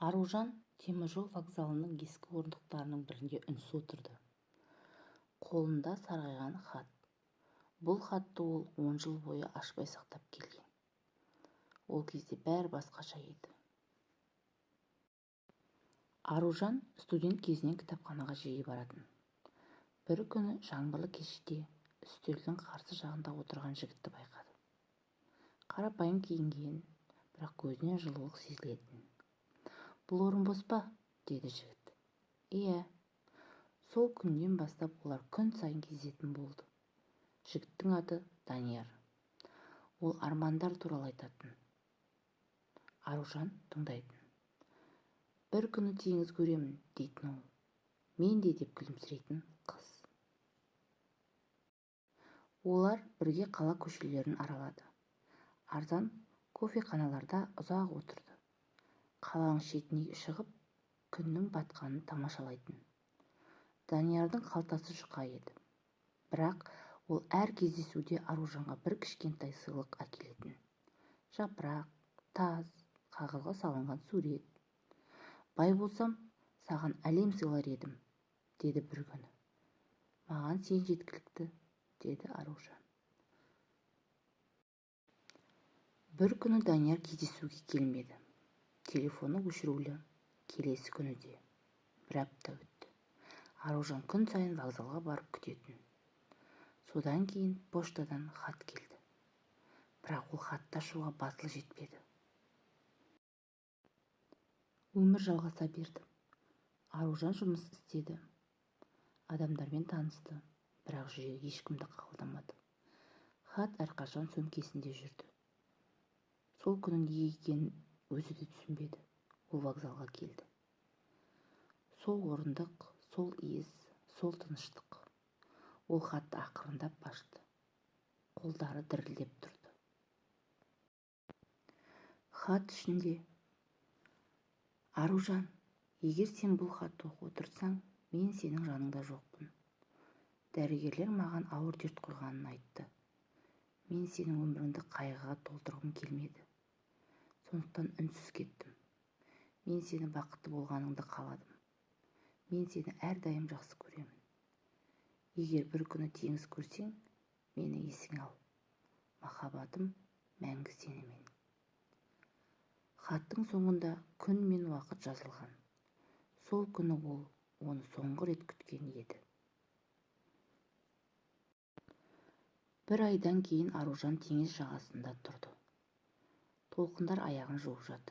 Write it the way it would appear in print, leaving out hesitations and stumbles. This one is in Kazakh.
Аружан теміржол вокзалының ескі орындықтарының бірінде үнсіз отырды. Қолында сарғайған хат. Бұл хатты ол 10 жыл бойы ашпай сақтап келген. Ол кезде бәрі басқаша еді. Аружан студент кезінен кітапханаға жиі баратын. Бір күні жаңбырлы кеште үстелдің қарсы жағында отырған жігітті байқады. Қарапайым киінген, бірақ көзінен жылылық сезілетін. «Бұл орын бос па?» деді жігіт. «Иә». Сол күннен бастап олар күн сайын кездесетін болды. Жігіттің аты Данияр. Ол армандар туралы айтатын. Аружан тыңдайтын. «Бір күні теңіз көремін» дейтін ол. «Мен де» деп күлімсірейтін қыз. Олар бірге қала көшелерін аралады. Арзан кофеханаларда ұзақ отырды. Қаланың шетіне шығып, күннің батқанын тамашалайтын. Даниярдың қалтасы жұқа еді. Бірақ ол әр кездесуде Аружанға бір кішкентай сыйлық әкелетін. Жапырақ, тас, қағазға салынған сурет. «Бай болсам, саған әлем сыйлар едім» деді бір күні. «Маған сен жеткілікті» деді Аружан. Бір күні Данияр кездесуге келмеді. Телефоны өшірулі. Келесі күні де. Бір апта өтті. Аружан күн сайын вокзалға барып күтетін. Содан кейін поштадан хат келді. Бірақ ол хатты ашуға батылы жетпеді. Өмір жалғаса берді. Аружан жұмыс істеді. Адамдармен танысты. Бірақ жүрегі ешкімді қабылдамады. Хат әрқашан сөмкесінде жүрді. Сол күні неге екенін өзі де түсінбеді. Ол вокзалға келді. Сол орындық, сол иіс, сол тыныштық. Ол хатты ақырындап ашты. Қолдары дірілдеп тұрды. Хат ішінде: «Аружан, егер сен бұл хатты оқып отырсаң, мен сенің жаныңда жоқпын. Дәрігерлер маған ауыр дерт қойғанын айтты. Мен сенің өміріңді қайғыға толтырғым келмеді. Сондықтан үнсіз кеттім. Мен сені бақытты болғаныңды қаладым. Мен сені әрдайым жақсы көремін. Егер бір күні теңіз көрсең, мені есіңе ал. Махаббатым мәңгі сенімен». Хаттың соңында күн мен уақыт жазылған. Сол күні ол оны соңғы рет күткен еді. Бір айдан кейін Аружан теңіз жағасында тұрды. Толқындар аяғын жуып жатыр.